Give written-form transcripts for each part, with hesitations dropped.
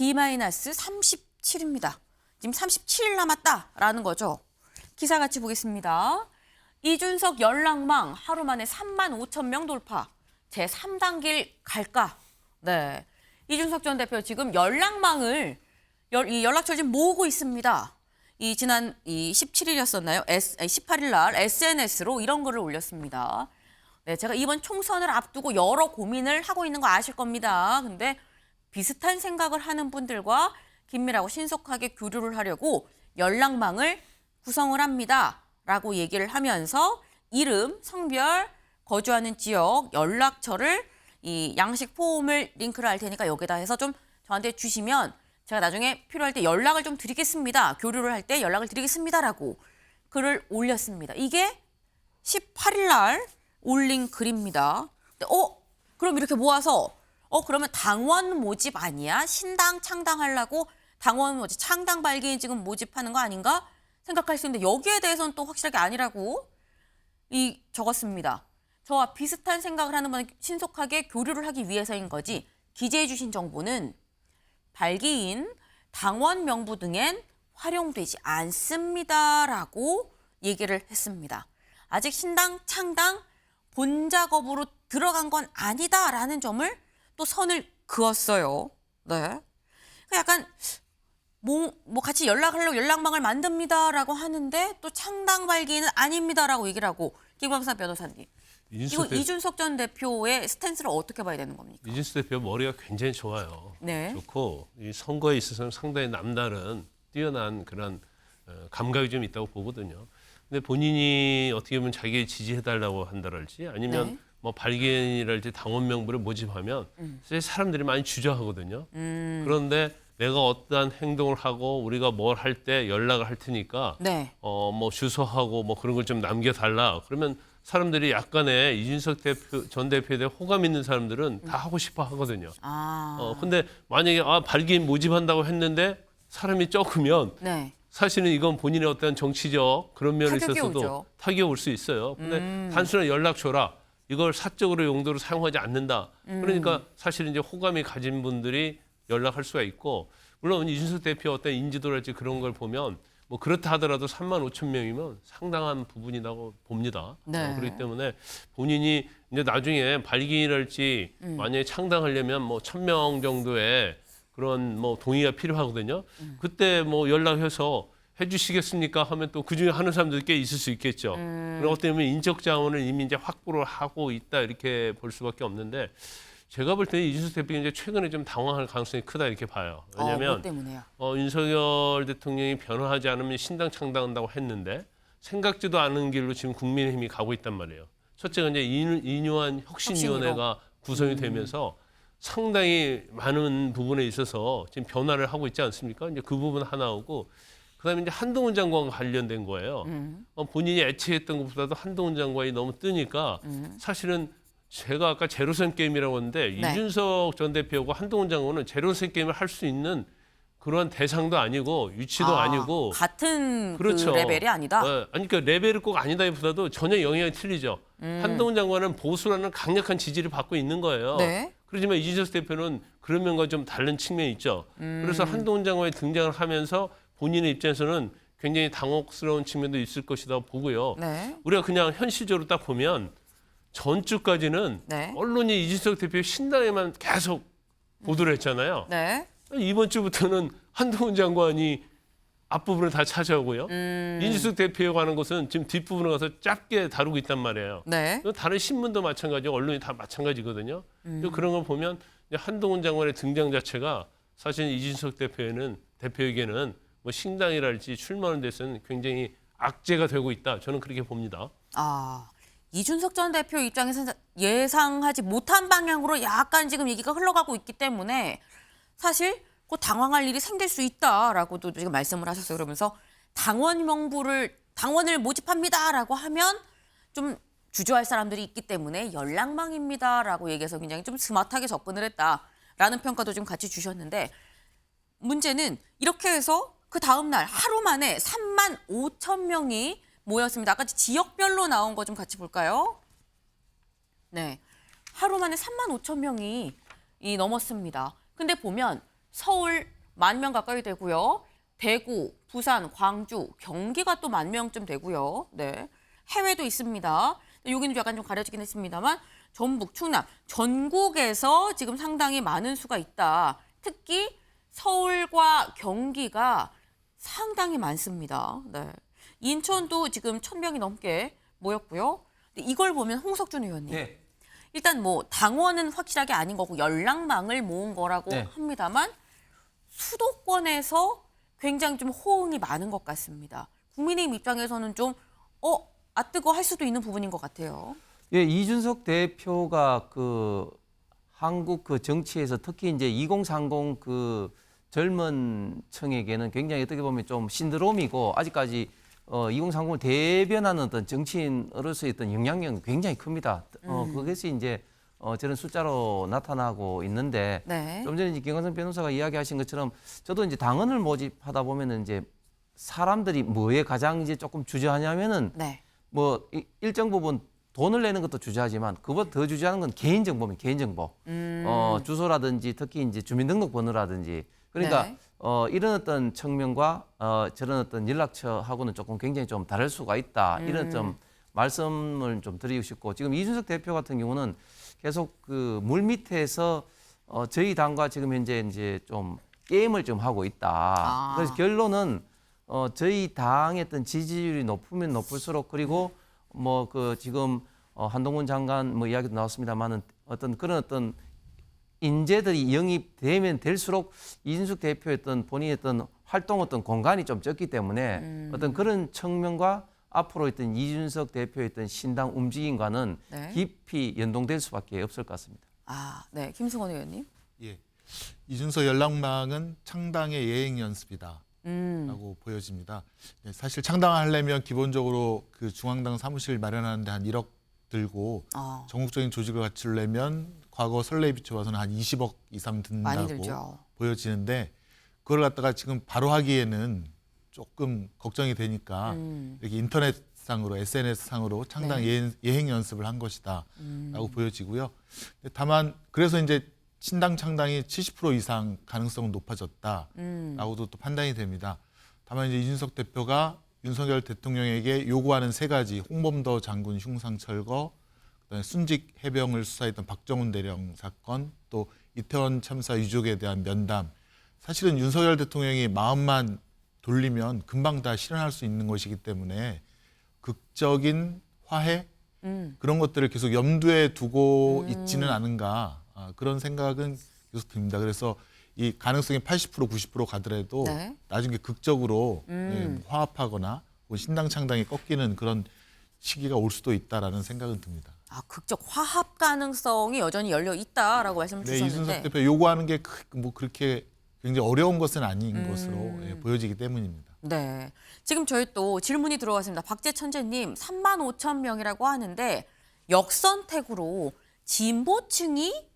D-37입니다. 지금 37일 남았다라는 거죠. 기사 같이 보겠습니다. 이준석 연락망 하루 만에 3만 5천 명 돌파. 제3단계를 갈까? 네. 이준석 전 대표 지금 연락망을 연락처를 지금 모으고 있습니다. 지난 17일이었었나요? 18일 날 SNS로 이런 글을 올렸습니다. 네, 제가 이번 총선을 앞두고 여러 고민을 하고 있는 거 아실 겁니다. 근데 비슷한 생각을 하는 분들과 긴밀하고 신속하게 교류를 하려고 연락망을 구성을 합니다. 라고 얘기를 하면서 이름, 성별, 거주하는 지역, 연락처를 이 양식 폼을 링크를 할 테니까 여기다 해서 좀 저한테 주시면 제가 나중에 필요할 때 연락을 좀 드리겠습니다. 교류를 할 때 연락을 드리겠습니다라고 글을 올렸습니다. 이게 18일 날 올린 글입니다. 근데, 그럼 이렇게 모아서 그러면 당원 모집 아니야? 신당 창당하려고 당원 모집, 창당 발기인 지금 모집하는 거 아닌가? 생각할 수 있는데 여기에 대해서는 또 확실하게 아니라고 적었습니다. 저와 비슷한 생각을 하는 분은 신속하게 교류를 하기 위해서인 거지 기재해 주신 정보는 발기인, 당원 명부 등엔 활용되지 않습니다라고 얘기를 했습니다. 아직 신당 창당 본 작업으로 들어간 건 아니다라는 점을 또 선을 그었어요. 네. 약간 같이 연락하려고 연락망을 만듭니다라고 하는데 또 창당 발기는 아닙니다라고 얘기를 하고 김광삼 변호사님. 이거 이준석 전 대표의 스탠스를 어떻게 봐야 되는 겁니까? 이준석 대표 머리가 굉장히 좋아요. 네. 좋고 이 선거에 있어서는 상당히 남다른 뛰어난 그런 감각이 좀 있다고 보거든요. 근데 본인이 어떻게 보면 자기 지지해달라고 한다랄지 아니면 네. 뭐 발기인이랄지 당원 명부를 모집하면 사람들이 많이 주저하거든요. 그런데 내가 어떠한 행동을 하고 우리가 뭘 할 때 연락을 할 테니까 네. 뭐 주소하고 뭐 그런 걸 좀 남겨달라. 그러면 사람들이 약간의 이준석 전 대표에 대해 호감 있는 사람들은 다 하고 싶어 하거든요. 근데 만약에 발기인 모집한다고 했는데 사람이 적으면 네. 사실은 이건 본인의 어떤 정치적 그런 면에 타격이 있어서도 오죠. 타격이 올 수 있어요. 근데 단순한 연락 줘라. 이걸 사적으로 용도로 사용하지 않는다. 그러니까 사실은 이제 호감이 가진 분들이 연락할 수가 있고 물론 이준석 대표 어떤 인지도랄지 그런 걸 보면 뭐 그렇다 하더라도 3만 5천 명이면 상당한 부분이라고 봅니다. 네. 그렇기 때문에 본인이 이제 나중에 발기인할지 만약에 창당하려면 뭐 1,000명 정도의 그런 뭐 동의가 필요하거든요. 그때 뭐 연락해서 해주시겠습니까? 하면 또 그중에 하는 사람들이 꽤 있을 수 있겠죠. 그런 것 때문에 인적 자원을 이미 이제 확보를 하고 있다 이렇게 볼 수밖에 없는데 제가 볼 때는 이준석 대표가 이제 최근에 좀 당황할 가능성이 크다 이렇게 봐요. 왜냐하면 뭐 때문에요? 윤석열 대통령이 변화하지 않으면 신당 창당한다고 했는데 생각지도 않은 길로 지금 국민의힘이 가고 있단 말이에요. 첫째가 이제 인요한 혁신위원회가 구성이 되면서 상당히 많은 부분에 있어서 지금 변화를 하고 있지 않습니까? 이제 그 부분 하나고 그다음에 이제 한동훈 장관과 관련된 거예요. 본인이 애취했던 것보다도 한동훈 장관이 너무 뜨니까 사실은 제가 아까 제로섬 게임이라고 했는데 네. 이준석 전 대표하고 한동훈 장관은 제로섬 게임을 할 수 있는 그런 대상도 아니고 위치도 아니고 같은 그렇죠. 그 레벨이 아니다. 아니 그러니까 레벨이 꼭 아니다기보다도 전혀 영향이 틀리죠. 한동훈 장관은 보수라는 강력한 지지를 받고 있는 거예요. 네. 그렇지만 이준석 대표는 그런 면과 좀 다른 측면이 있죠. 그래서 한동훈 장관이 등장을 하면서 본인의 입장에서는 굉장히 당혹스러운 측면도 있을 것이라고 보고요. 네. 우리가 그냥 현실적으로 딱 보면 전주까지는 네. 언론이 이준석 대표의 신당에만 계속 보도를 했잖아요. 네. 이번 주부터는 한동훈 장관이 앞부분을 다 차지하고요. 이준석 대표에 관한 것은 지금 뒷부분에 가서 짧게 다루고 있단 말이에요. 네. 다른 신문도 마찬가지고 언론이 다 마찬가지거든요. 그런 걸 보면 한동훈 장관의 등장 자체가 사실 이준석 대표에게는 뭐 신당이랄지 출마하는 데서는 굉장히 악재가 되고 있다. 저는 그렇게 봅니다. 이준석 전 대표 입장에서는 예상하지 못한 방향으로 약간 지금 얘기가 흘러가고 있기 때문에 사실 곧 당황할 일이 생길 수 있다라고도 지금 말씀을 하셨어요. 그러면서 당원을 모집합니다라고 하면 좀 주저할 사람들이 있기 때문에 연락망입니다라고 얘기해서 굉장히 좀 스마트하게 접근을 했다라는 평가도 좀 같이 주셨는데 문제는 이렇게 해서 그 다음 날 하루 만에 3만 5천 명이 모였습니다. 아까 지역별로 나온 거 좀 같이 볼까요? 네, 하루 만에 3만 5천 명이 넘었습니다. 근데 보면 서울 10,000명 가까이 되고요. 대구, 부산, 광주, 경기가 또 10,000명쯤 되고요. 네. 해외도 있습니다. 여기는 약간 좀 가려지긴 했습니다만 전북, 충남, 전국에서 지금 상당히 많은 수가 있다. 특히 서울과 경기가 상당히 많습니다. 네. 인천도 지금 1,000명이 넘게 모였고요. 이걸 보면 홍석준 의원님. 네. 일단 뭐 당원은 확실하게 아닌 거고 연락망을 모은 거라고 네. 합니다만 수도권에서 굉장히 좀 호응이 많은 것 같습니다. 국민의힘 입장에서는 좀 뜨거 할 수도 있는 부분인 것 같아요. 예, 이준석 대표가 그 한국 그 정치에서 특히 이제 2030 그 젊은 층에게는 굉장히 어떻게 보면 좀 신드롬이고 아직까지 2030을 대변하는 어떤 정치인으로서의 어떤 영향력은 굉장히 큽니다. 그것이 이제 저런 숫자로 나타나고 있는데 네. 좀 전에 이제 김광석 변호사가 이야기하신 것처럼 저도 이제 당원을 모집하다 보면은 이제 사람들이 뭐에 가장 이제 조금 주저하냐면은 네. 뭐 일정 부분 돈을 내는 것도 주저하지만 그보다 더 주저하는 건 개인정보면 개인정보. 주소라든지 특히 이제 주민등록번호라든지 그러니까 네. 이런 어떤 측면과 저런 어떤 연락처하고는 조금 굉장히 좀 다를 수가 있다. 이런 좀 말씀을 좀 드리고 싶고 지금 이준석 대표 같은 경우는 계속 그 물밑에서 저희 당과 지금 현재 이제 좀 게임을 좀 하고 있다. 그래서 결론은 저희 당의 어떤 지지율이 높으면 높을수록 그리고 뭐 그 지금 한동훈 장관 뭐 이야기도 나왔습니다만은 어떤 그런 어떤 인재들이 영입되면 될수록 이준석 대표의 어떤 본인의 어떤 활동 어떤 공간이 좀 적기 때문에 어떤 그런 측면과 앞으로 있던 이준석 대표의 어떤 신당 움직임과는 네. 깊이 연동될 수밖에 없을 것 같습니다. 네. 김승원 의원님. 예, 이준석 연락망은 창당의 예행 연습이다. 라고 보여집니다. 네, 사실 창당하려면 기본적으로 그 중앙당 사무실 마련하는데 한 1억 들고 전국적인 조직을 갖추려면 과거 선례에 비춰봐서는 한 20억 이상 많이 든다고 들죠. 보여지는데 그걸 갖다가 지금 바로 하기에는 조금 걱정이 되니까 이렇게 인터넷상으로 SNS상으로 창당 예행 연습을 한 것이다라고 보여지고요. 다만 그래서 이제 신당 창당이 70% 이상 가능성은 높아졌다라고도 또 판단이 됩니다. 다만 이제 이준석 대표가 윤석열 대통령에게 요구하는 세 가지 홍범도 장군 흉상 철거, 그다음에 순직 해병을 수사했던 박정훈 대령 사건, 또 이태원 참사 유족에 대한 면담. 사실은 윤석열 대통령이 마음만 돌리면 금방 다 실현할 수 있는 것이기 때문에 극적인 화해 그런 것들을 계속 염두에 두고 있지는 않은가. 그런 생각은 계속 듭니다. 그래서 이 가능성이 80% 90% 가더라도 네. 나중에 극적으로 화합하거나 신당 창당이 꺾이는 그런 시기가 올 수도 있다라는 생각은 듭니다. 극적 화합 가능성이 여전히 열려 있다라고 말씀을 네, 주셨는데. 이준석 대표 요구하는 게 뭐 그렇게 굉장히 어려운 것은 아닌 것으로 보여지기 때문입니다. 네. 지금 저희 또 질문이 들어왔습니다. 박재천재님 35,000명이라고 하는데 역선택으로 진보층이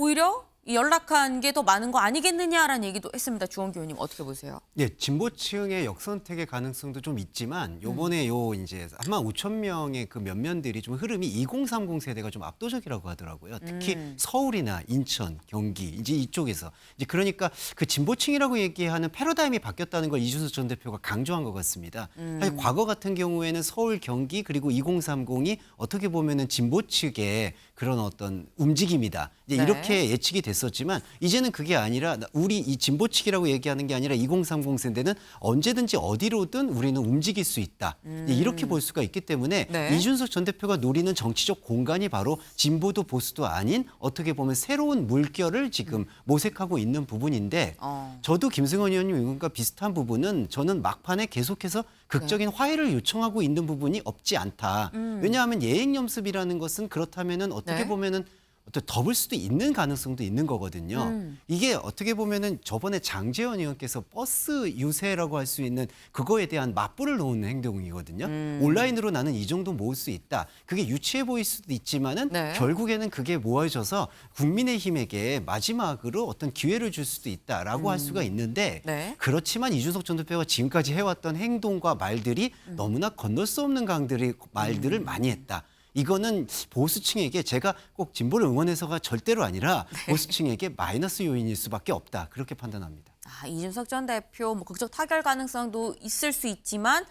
오히려 연락한 게 더 많은 거 아니겠느냐라는 얘기도 했습니다. 주원기 의원님 어떻게 보세요? 예, 진보층의 역선택의 가능성도 좀 있지만 요번에 요 이제 35,000명의 그 면면들이 좀 흐름이 2030 세대가 좀 압도적이라고 하더라고요. 특히 서울이나 인천, 경기 이제 이쪽에서 이제 그러니까 그 진보층이라고 얘기하는 패러다임이 바뀌었다는 걸 이준석 전 대표가 강조한 것 같습니다. 사실 과거 같은 경우에는 서울, 경기 그리고 2030이 어떻게 보면은 진보 측의 그런 어떤 움직임이다. 이제 네. 이렇게 예측이 됐었지만 이제는 그게 아니라 우리 이 진보 측이라고 얘기하는 게 아니라 2030 세대는 언제든지 어디로든 우리는 움직일 수 있다. 이렇게 볼 수가 있기 때문에 네. 이준석 전 대표가 노리는 정치적 공간이 바로 진보도 보수도 아닌 어떻게 보면 새로운 물결을 지금 모색하고 있는 부분인데 저도 김승원 의원님 의견과 비슷한 부분은 저는 막판에 계속해서 극적인 화해를 요청하고 있는 부분이 없지 않다. 왜냐하면 예행 연습이라는 것은 그렇다면은 어떻게 네. 보면은 또 덮을 수도 있는 가능성도 있는 거거든요. 이게 어떻게 보면은 저번에 장제원 의원께서 버스 유세라고 할 수 있는 그거에 대한 맞불을 놓는 행동이거든요. 온라인으로 나는 이 정도 모을 수 있다. 그게 유치해 보일 수도 있지만은 네. 결국에는 그게 모아져서 국민의힘에게 마지막으로 어떤 기회를 줄 수도 있다라고 할 수가 있는데 네. 그렇지만 이준석 전 대표가 지금까지 해왔던 행동과 말들이 너무나 건널 수 없는 강들의 말들을 많이 했다. 이거는 보수층에게 제가 꼭 진보를 응원해서가 절대로 아니라 보수층에게 마이너스 요인일 수밖에 없다. 그렇게 판단합니다. 이준석 전 대표 뭐 극적 타결 가능성도 있을 수 있지만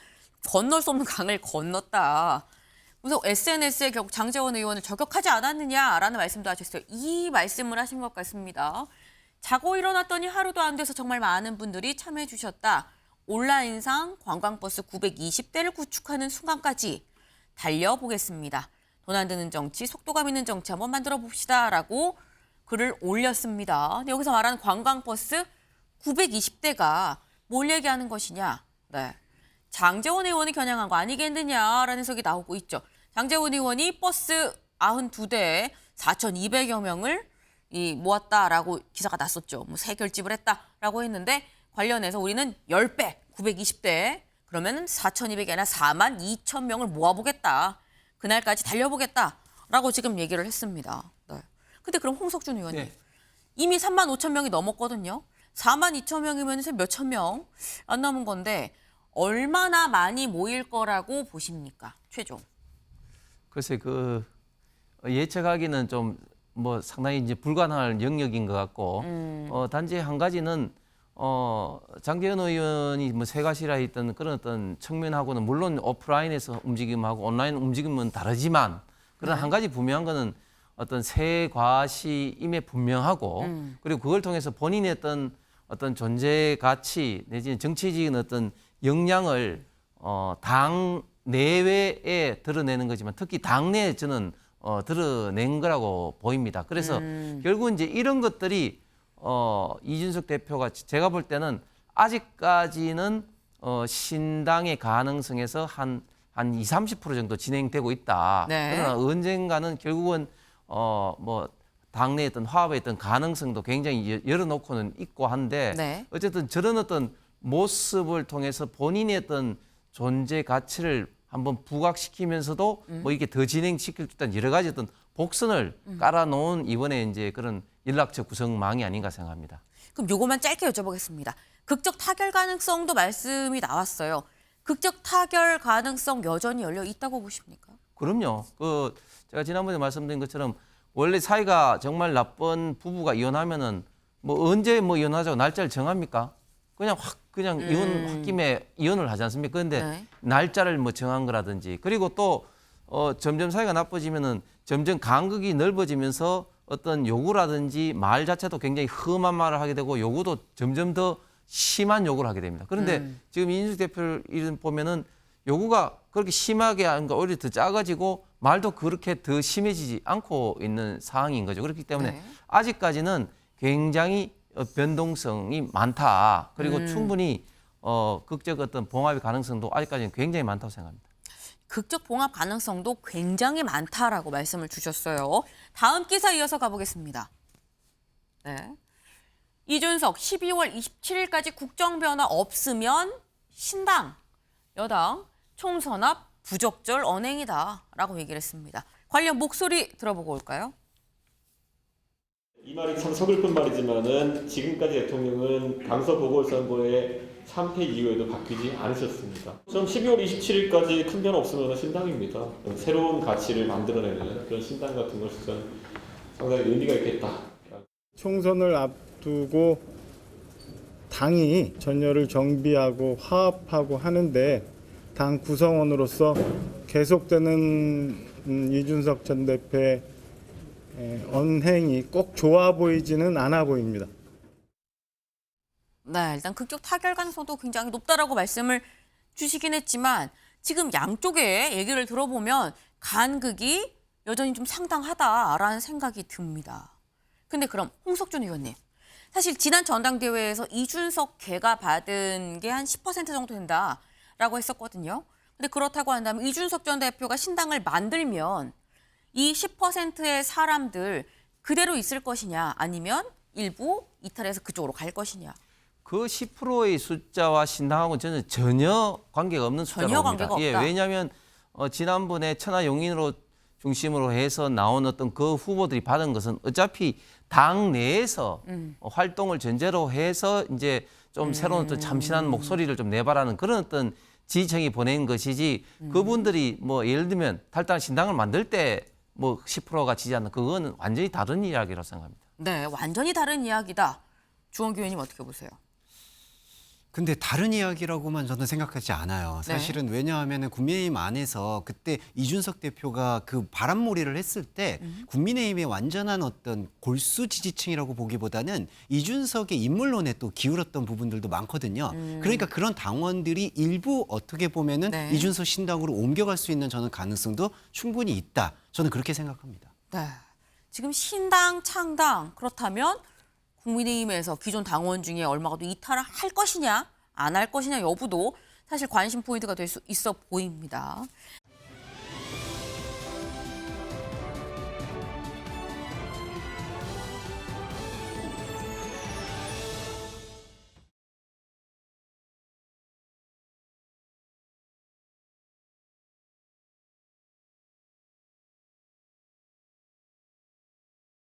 건널 수 없는 강을 건넜다. 그래서 SNS에 결국 장제원 의원을 저격하지 않았느냐라는 말씀도 하셨어요. 이 말씀을 하신 것 같습니다. 자고 일어났더니 하루도 안 돼서 정말 많은 분들이 참여해 주셨다. 온라인상 관광버스 920대를 구축하는 순간까지 달려보겠습니다. 돈 안 드는 정치, 속도감 있는 정치 한번 만들어 봅시다라고 글을 올렸습니다. 근데 여기서 말하는 관광버스 920대가 뭘 얘기하는 것이냐? 네. 장제원 의원이 겨냥한 거 아니겠느냐라는 해석이 나오고 있죠. 장제원 의원이 버스 92대에 4,200여 명을 모았다라고 기사가 났었죠. 뭐 새 결집을 했다라고 했는데 관련해서 우리는 10배, 920대 그러면 4,200이 아니라 42,000명을 모아보겠다. 그날까지 달려보겠다라고 지금 얘기를 했습니다. 네. 근데 그럼 홍석준 의원님 네. 이미 35,000명이 넘었거든요. 42,000명이면 몇천 명 안 남은 건데 얼마나 많이 모일 거라고 보십니까? 최종. 글쎄 그 예측하기는 좀 뭐 상당히 이제 불가능할 영역인 것 같고 단지 한 가지는 장제원 의원이 뭐 세가시라 했던 그런 어떤 측면하고는 물론 오프라인에서 움직임하고 온라인 움직임은 다르지만 그런 한 가지 분명한 거는 어떤 세과시임에 분명하고 그리고 그걸 통해서 본인의 어떤 존재 가치 내지는 정치적인 어떤 역량을 당 내외에 드러내는 거지만 특히 당내에 저는 드러낸 거라고 보입니다. 그래서 결국 이제 이런 것들이 이준석 대표가 제가 볼 때는 아직까지는 신당의 가능성에서 한 20, 30% 정도 진행되고 있다. 네. 그러나 언젠가는 결국은 뭐 당내의 어떤 화합의 어떤 가능성도 굉장히 열어놓고는 있고 한데 네. 어쨌든 저런 어떤 모습을 통해서 본인의 어떤 존재 가치를 한번 부각시키면서도 뭐 이게 더 진행시킬 듯한 여러 가지 어떤 복선을 깔아놓은 이번에 이제 그런 연락처 구성망이 아닌가 생각합니다. 그럼 요거만 짧게 여쭤보겠습니다. 극적 타결 가능성도 말씀이 나왔어요. 극적 타결 가능성 여전히 열려 있다고 보십니까? 그럼요. 그 제가 지난번에 말씀드린 것처럼 원래 사이가 정말 나쁜 부부가 이혼하면은 뭐 언제 뭐 이혼하자고 날짜를 정합니까? 그냥 이혼 홧김에 이혼을 하지 않습니까? 그런데 네. 날짜를 뭐 정한 거라든지 그리고 또 점점 사이가 나빠지면은 점점 간극이 넓어지면서 어떤 요구라든지 말 자체도 굉장히 험한 말을 하게 되고 요구도 점점 더 심한 요구를 하게 됩니다. 그런데 지금 이준석 대표를 보면은 요구가 그렇게 심하게 하는 거 오히려 더 작아지고 말도 그렇게 더 심해지지 않고 있는 상황인 거죠. 그렇기 때문에 네. 아직까지는 굉장히 변동성이 많다. 그리고 충분히 극적 어떤 봉합의 가능성도 아직까지는 굉장히 많다고 생각합니다. 극적 봉합 가능성도 굉장히 많다라고 말씀을 주셨어요. 다음 기사 이어서 가보겠습니다. 네. 이준석 12월 27일까지 국정 변화 없으면 신당, 여당 총선 앞 부적절 언행이다라고 얘기를 했습니다. 관련 목소리 들어보고 올까요? 이 말이 참 서글픈 말이지만은 지금까지 대통령은 당서 보궐선거의 3패 이후에도 바뀌지 않으셨습니다. 좀 12월 27일까지 큰 변화 없으면 신당입니다. 새로운 가치를 만들어내는 그런 신당 같은 것이 좀 상당히 의미가 있겠다. 총선을 앞두고 당이 전열을 정비하고 화합하고 하는데 당 구성원으로서 계속되는 이준석 전 대표의 언행이 꼭 좋아 보이지는 않아 보입니다. 네, 일단 극적 타결 가능성도 굉장히 높다라고 말씀을 주시긴 했지만 지금 양쪽의 얘기를 들어보면 간극이 여전히 좀 상당하다라는 생각이 듭니다. 근데 그럼 홍석준 의원님, 사실 지난 전당대회에서 이준석 걔가 받은 게 한 10% 정도 된다라고 했었거든요. 근데 그렇다고 한다면 이준석 전 대표가 신당을 만들면 이 10%의 사람들 그대로 있을 것이냐 아니면 일부 이탈해서 그쪽으로 갈 것이냐. 그 10%의 숫자와 신당하고는 저는 전혀 관계가 없는 숫자라고 전혀 봅니다. 관계가 예, 없다. 왜냐하면 지난번에 천하용인으로 중심으로 해서 나온 어떤 그 후보들이 받은 것은 어차피 당 내에서 활동을 전제로 해서 이제 좀 새로운 어떤 참신한 목소리를 좀 내발하는 그런 어떤 지지층이 보낸 것이지 그분들이 뭐 예를 들면 탈당 신당을 만들 때 뭐 10%가 지지하는 그거는 완전히 다른 이야기라고 생각합니다. 네, 완전히 다른 이야기다. 주원기 의원님 어떻게 보세요? 근데 다른 이야기라고만 저는 생각하지 않아요. 네. 사실은 왜냐하면 국민의힘 안에서 그때 이준석 대표가 그 바람몰이를 했을 때 국민의힘의 완전한 어떤 골수 지지층이라고 보기보다는 이준석의 인물론에 또 기울었던 부분들도 많거든요. 그러니까 그런 당원들이 일부 어떻게 보면은 네. 이준석 신당으로 옮겨갈 수 있는 저는 가능성도 충분히 있다. 저는 그렇게 생각합니다. 네. 지금 신당, 창당 그렇다면 국민의힘에서 기존 당원 중에 얼마가 더 이탈을 할 것이냐, 안 할 것이냐 여부도 사실 관심 포인트가 될 수 있어 보입니다.